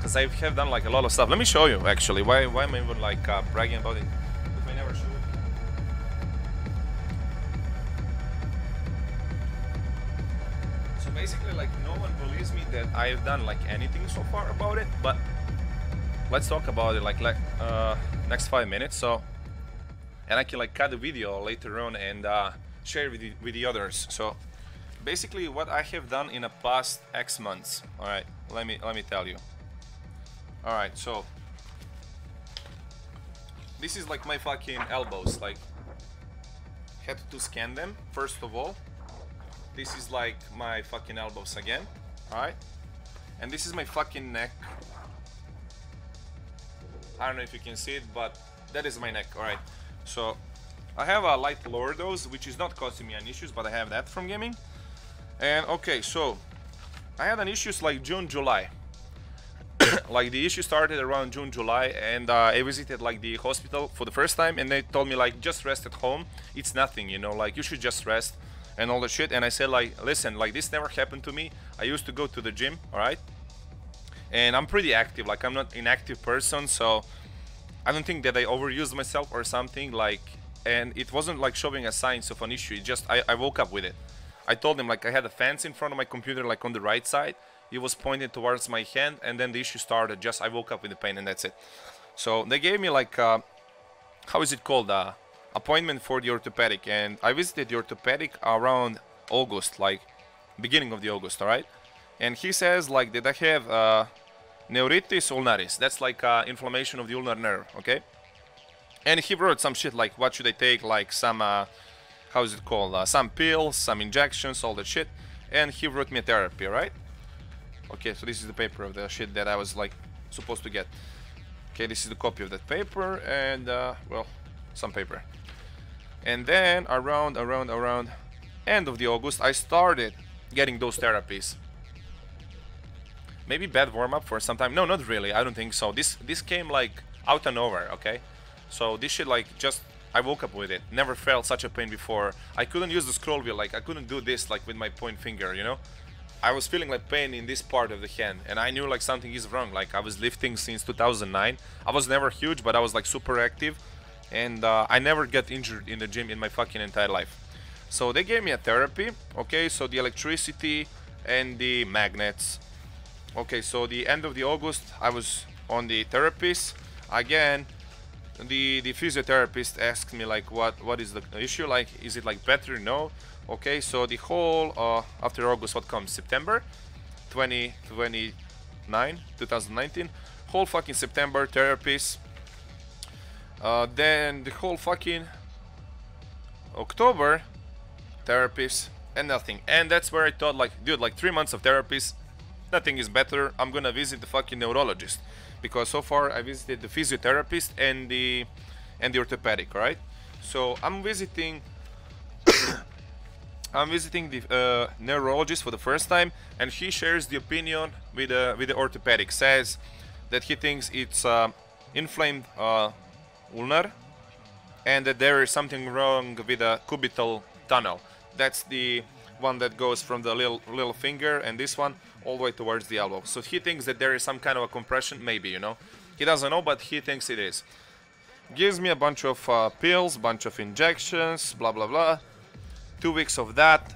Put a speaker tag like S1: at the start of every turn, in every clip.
S1: because I have done like a lot of stuff. Let me show you actually. Why am I even like bragging about it if I never show it? So basically, like, no one believes me that I've done like anything so far about it, but let's talk about it like next 5 minutes. So, and I can like cut the video later on and share with the others. So basically what I have done in the past X months. All right, let me tell you. All right, so this is like my fucking elbows. Like, had to scan them first of all. This is like my fucking elbows again. All right, and this is my fucking neck. I don't know if you can see it, but that is my neck. All right, so I have a light lordosis, which is not causing me any issues, but I have that from gaming. And okay, so I had an issues like June, July. Like the issue started around June, July, and I visited like the hospital for the first time, and they told me like just rest at home. It's nothing, you know, like you should just rest and all the shit. And I said like, listen, like this never happened to me. I used to go to the gym, all right, and I'm pretty active. Like I'm not an inactive person, so I don't think that I overused myself or something like. And it wasn't like showing a signs of an issue. It just I woke up with it. I told him like I had a fence in front of my computer, like on the right side. It was pointed towards my hand, and then the issue started. Just I woke up with the pain, and that's it. So they gave me like how is it called, appointment for the orthopedic, and I visited the orthopedic around August, like beginning of the August, all right. And he says like that I have neuritis ulnaris. That's like inflammation of the ulnar nerve, okay. And he wrote some shit like what should I take, like some how is it called, some pills, some injections, all that shit. And he wrote me a therapy, right? Okay, so this is the paper of the shit that I was like supposed to get. Okay, this is the copy of that paper, and well, some paper. And then around end of the August, I started getting those therapies. Maybe bad warm-up for some time. No, not really. I don't think so. This came like out of nowhere. Okay, so this shit like just I woke up with it. Never felt such a pain before. I couldn't use the scroll wheel. Like I couldn't do this like with my point finger. You know, I was feeling like pain in this part of the hand, and I knew like something is wrong. Like I was lifting since 2009. I was never huge, but I was like super active, and I never get injured in the gym in my fucking entire life. So they gave me a therapy. Okay, so the electricity and the magnets. Okay, so the end of the August, I was on the therapist again. The physiotherapist asked me like what is the issue, like is it like better? No. Okay, so the whole after August, what comes? September 2019, whole fucking September therapist. Then the whole fucking October therapist, and nothing. And that's where I thought like, dude, like 3 months of therapist, nothing is better. I'm gonna visit the fucking neurologist, because so far I visited the physiotherapist and the orthopedic, right? So I'm visiting the neurologist for the first time, and he shares the opinion with the orthopedic. Says that he thinks it's inflamed ulnar, and that there is something wrong with the cubital tunnel. That's the one that goes from the little finger and this one all the way towards the elbow. So he thinks that there is some kind of a compression, maybe, you know. He doesn't know, but he thinks it is. Gives me a bunch of pills, bunch of injections, blah blah blah. 2 weeks of that,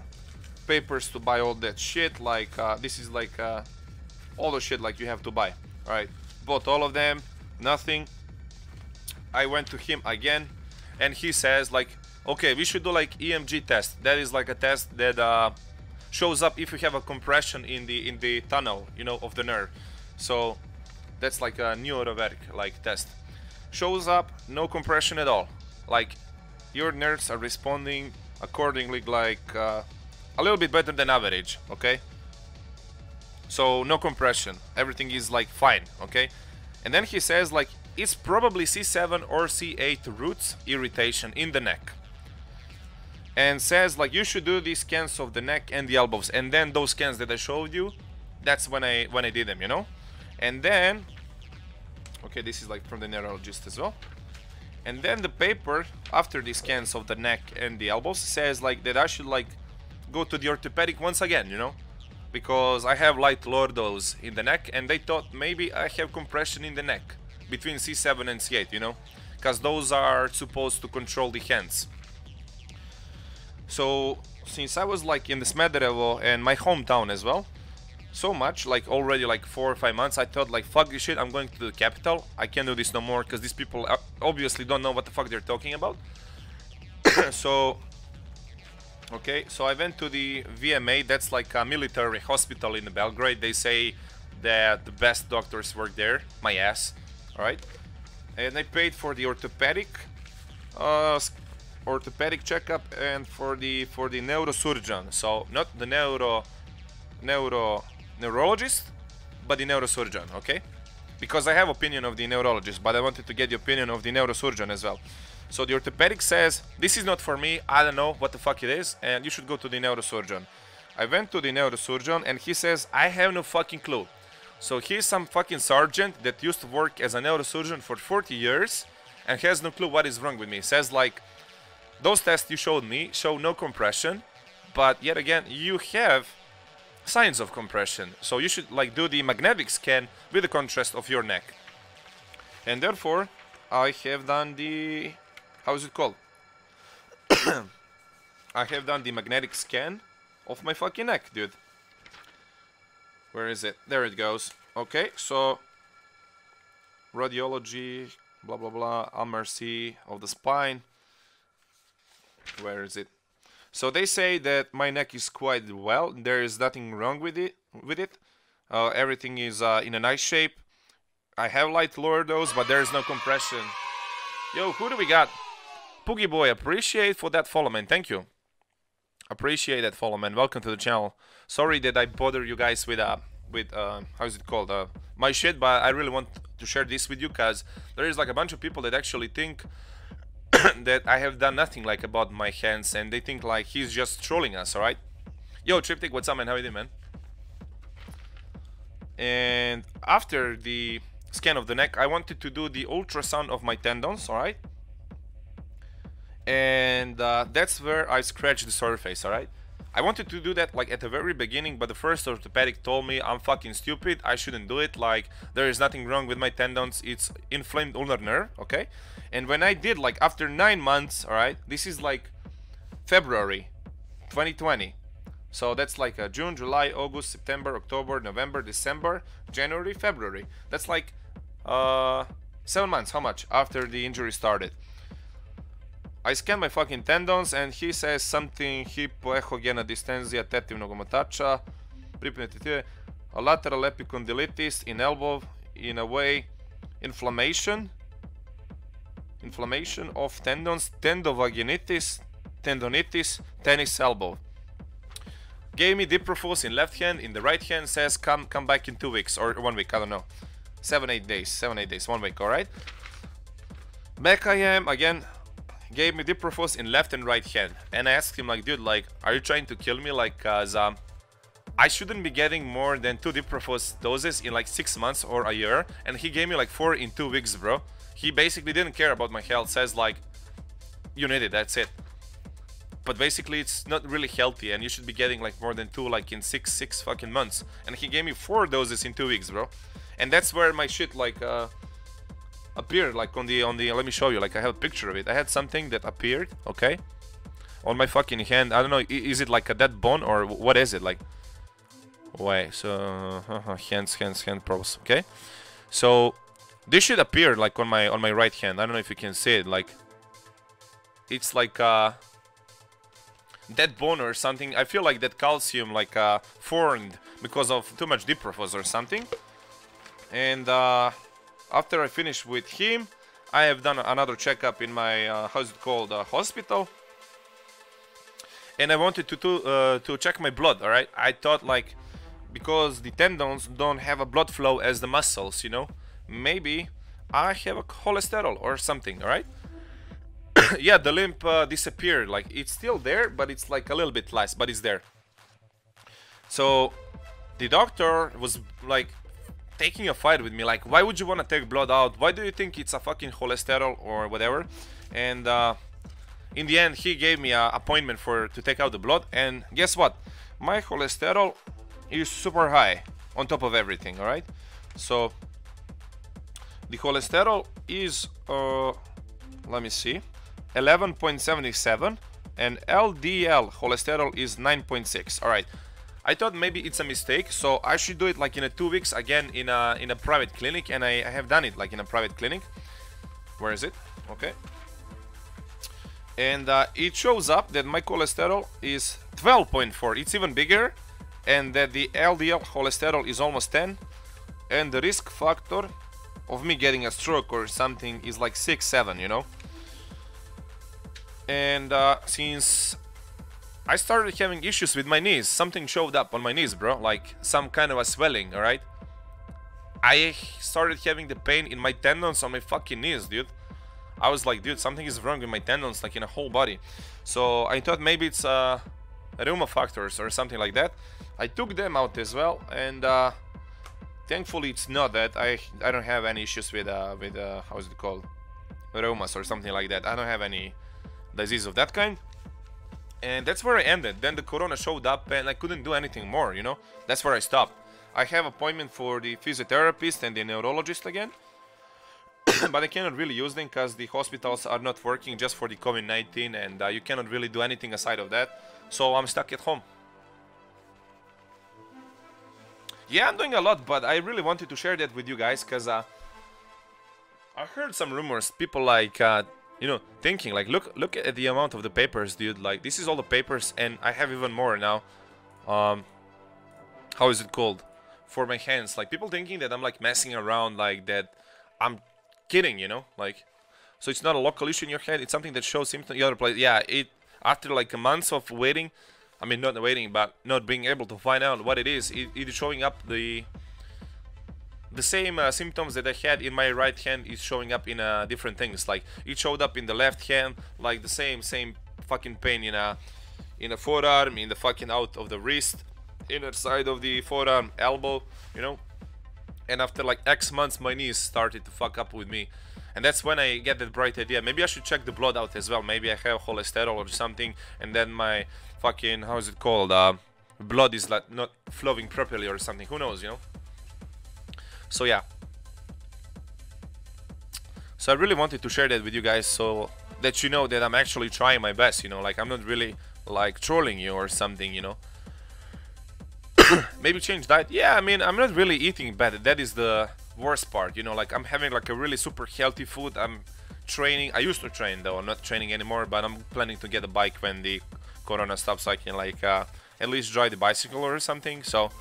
S1: papers to buy all that shit. Like this is like all the shit like you have to buy. All right, bought all of them. Nothing. I went to him again, and he says like, okay, we should do like EMG test. That is like a test that shows up if you have a compression in the tunnel, you know, of the nerve. So that's like a neuroveric like test. Shows up no compression at all. Like your nerves are responding accordingly, like a little bit better than average. Okay. So no compression. Everything is like fine. Okay. And then he says like it's probably C7 or C8 roots irritation in the neck. And says like you should do these scans of the neck and the elbows, and then those scans that I showed you, that's when I did them, you know. And then okay, this is like from the neurologist as well. And then the paper after the scans of the neck and the elbows says like that I should like go to the orthopedic once again, you know, because I have light lordos in the neck, and they thought maybe I have compression in the neck between C7 and C8, you know, because those are supposed to control the hands. So since I was like in the Smederevo and my hometown as well, so much, like already like 4 or 5 months, I thought like fuck this shit, I'm going to the capital. I can't do this no more because these people obviously don't know what the fuck they're talking about. So okay, so I went to the VMA, that's like a military hospital in Belgrade. They say that the best doctors work there, my ass, alright? And I paid for the orthopedic checkup and for the neurosurgeon. So not the neurologist, but the neurosurgeon, okay? Because I have opinion of the neurologist, but I wanted to get the opinion of the neurosurgeon as well. So the orthopedic says, this is not for me, I don't know what the fuck it is, and you should go to the neurosurgeon. I went to the neurosurgeon and he says, I have no fucking clue. So he's some fucking sergeant that used to work as a neurosurgeon for 40 years and has no clue what is wrong with me. Says like, those tests you showed me show no compression, but yet again, you have signs of compression. So you should like do the magnetic scan with the contrast of your neck. And therefore, I have done the... how is it called? I have done the magnetic scan of my fucking neck, dude. Where is it? There it goes. Okay, so radiology, blah blah blah, MRC of the spine. Where is it? So they say that my neck is quite well. There is nothing wrong with it. Everything is in a nice shape. I have light lordos, but there is no compression. Yo, who do we got? Poogie Boy, appreciate for that follow, man. Thank you. Appreciate that follow, man. Welcome to the channel. Sorry that I bother you guys with how's it called? My shit, but I really want to share this with you because there is like a bunch of people that actually think that I have done nothing like about my hands, and they think like he's just trolling us, alright? Yo, Triptych, what's up, man? How you doing, man? And after the scan of the neck, I wanted to do the ultrasound of my tendons, alright? And that's where I scratched the surface, alright? I wanted to do that like at the very beginning, but the first orthopedic told me I'm fucking stupid, I shouldn't do it, like there is nothing wrong with my tendons, it's inflamed ulnar nerve, okay? And when I did, like after 9 months, alright, this is like February 2020. So that's like June, July, August, September, October, November, December, January, February. That's like 7 months, how much, after the injury started. I scan my fucking tendons and he says something hipoechogena distenzija tetivnog omotača, a lateral epicondylitis in elbow, in a way, inflammation of tendons, tendovaginitis, tendonitis, tennis elbow. Gave me diprofos in left hand, in the right hand says come back in 2 weeks or 1 week, I don't know. 7-8 days, 1 week, alright? Back I am again. Gave me diprofos in left and right hand, and I asked him like, dude, like, are you trying to kill me? Like, cause I shouldn't be getting more than 2 diprofos doses in like 6 months or a year, and he gave me like 4 in 2 weeks, bro. He basically didn't care about my health, says like, you need it, that's it. But basically it's not really healthy, and you should be getting like more than 2 like in 6 fucking months, and he gave me 4 doses in 2 weeks, bro. And that's where my shit like appeared, like on the let me show you, like I have a picture of it. I had something that appeared, okay, on my fucking hand. I don't know, is it like a dead bone or what is it? Like, wait, so hands probes, okay. So this should appear like on my right hand. I don't know if you can see it, like it's like dead bone or something. I feel like that calcium like formed because of too much diprofos or something. And after I finished with him, I have done another checkup in my how's it called, hospital, and I wanted to check my blood. All right, I thought like because the tendons don't have a blood flow as the muscles, you know, maybe I have a cholesterol or something. All right. Yeah, the limp disappeared. Like it's still there, but it's like a little bit less, but it's there. So the doctor was like taking a fight with me, like, why would you want to take blood out? Why do you think it's a fucking cholesterol or whatever? And in the end, he gave me an appointment to take out the blood. And guess what? My cholesterol is super high on top of everything, alright? So the cholesterol is, let me see, 11.77, and LDL cholesterol is 9.6. Alright, I thought maybe it's a mistake, so I should do it like in a 2 weeks again in a private clinic, and I have done it like in a private clinic. Where is it? Okay. And it shows up that my cholesterol is 12.4. It's even bigger, and that the LDL cholesterol is almost 10, and the risk factor of me getting a stroke or something is like 6, 7, you know. And since I started having issues with my knees, something showed up on my knees, bro, like some kind of a swelling, alright? I started having the pain in my tendons on my fucking knees, dude. I was like, dude, something is wrong with my tendons, like in a whole body. So I thought maybe it's rheuma factors or something like that. I took them out as well, and thankfully it's not that. I don't have any issues with how is it called, rheumas or something like that. I don't have any disease of that kind. And that's where I ended. Then the corona showed up, and I couldn't do anything more, you know. That's where I stopped. I have appointment for the physiotherapist and the neurologist again. But I cannot really use them because the hospitals are not working just for the COVID-19, and you cannot really do anything aside of that. So I'm stuck at home. Yeah, I'm doing a lot, but I really wanted to share that with you guys because I heard some rumors. People like, you know, thinking like, look at the amount of the papers, dude. Like, this is all the papers, and I have even more now. How is it called? For my hands. Like, people thinking that I'm like messing around, like that I'm kidding, you know, like, so it's not a local issue in your head, it's something that shows symptoms in the other place. Yeah, it, after like a month of waiting, I mean not waiting, but not being able to find out what it is is showing up the same symptoms that I had in my right hand is showing up in different things. Like, it showed up in the left hand, like the same fucking pain in a forearm, in the fucking out of the wrist, inner side of the forearm, elbow, you know. And after like X months, my knees started to fuck up with me. And that's when I get that bright idea. Maybe I should check the blood out as well. Maybe I have cholesterol or something. And then my fucking, how is it called? Blood is like not flowing properly or something. Who knows, you know? So yeah. So I really wanted to share that with you guys so that you know that I'm actually trying my best, you know? Like, I'm not really like trolling you or something, you know? Maybe change diet. Yeah, I mean, I'm not really eating bad. That is the worst part, you know. Like, I'm having like a really super healthy food. I'm training. I used to train though. I'm not training anymore, but I'm planning to get a bike when the corona stops, so I can like at least drive the bicycle or something. So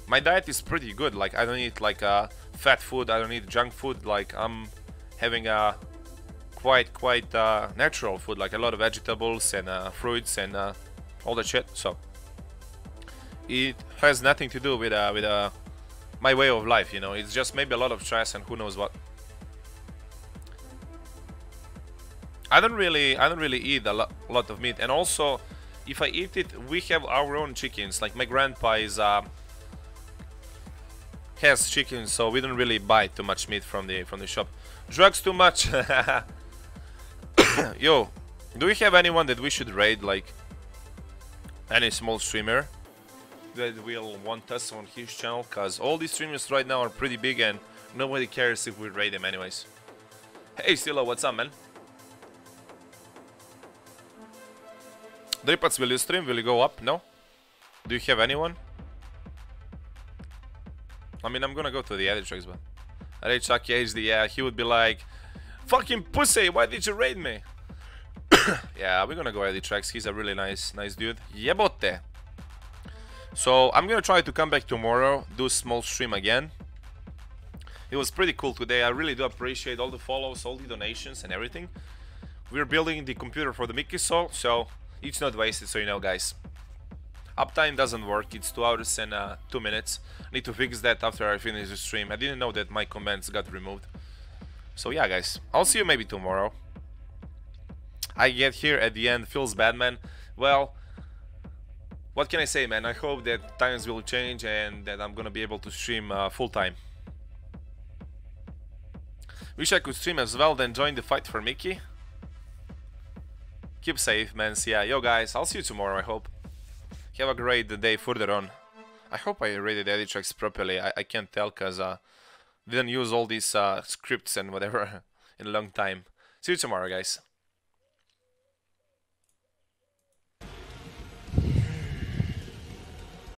S1: my diet is pretty good. Like, I don't eat like fat food. I don't eat junk food. Like, I'm having a quite natural food, like a lot of vegetables and fruits and all that shit. So it has nothing to do with my way of life, you know. It's just maybe a lot of stress and who knows what. I don't really eat a lot of meat, and also if I eat it, we have our own chickens. Like, my grandpa is has chickens, so we don't really buy too much meat from the shop. Drugs too much. Yo, do we have anyone that we should raid, like any small streamer that will want us on his channel? Because all these streamers right now are pretty big and nobody cares if we raid them anyways. Hey Stilo, what's up, man? Dripats, will you stream? Will you go up? No? Do you have anyone? I mean, I'm gonna go to the edit tracks, but Chucky HD, yeah, he would be like, fucking pussy, why did you raid me? Yeah, we're gonna go edit tracks. He's a really nice dude. Yebote. So I'm gonna try to come back tomorrow, do a small stream again. It was pretty cool today. I really do appreciate all the follows, all the donations and everything. We're building the computer for the Mickey Soul, so it's not wasted, so you know, guys. Uptime doesn't work. It's 2 hours and 2 minutes. Need to fix that after I finish the stream. I didn't know that my comments got removed. So yeah, guys, I'll see you maybe tomorrow. I get here at the end, feels bad, man. Well, what can I say, man? I hope that times will change and that I'm gonna be able to stream full time. Wish I could stream as well, then join the fight for Mickey. Keep safe, man. So yeah, yo guys, I'll see you tomorrow, I hope. Have a great day further on. I hope I read the edit tracks properly. I can't tell because didn't use all these scripts and whatever in a long time. See you tomorrow, guys.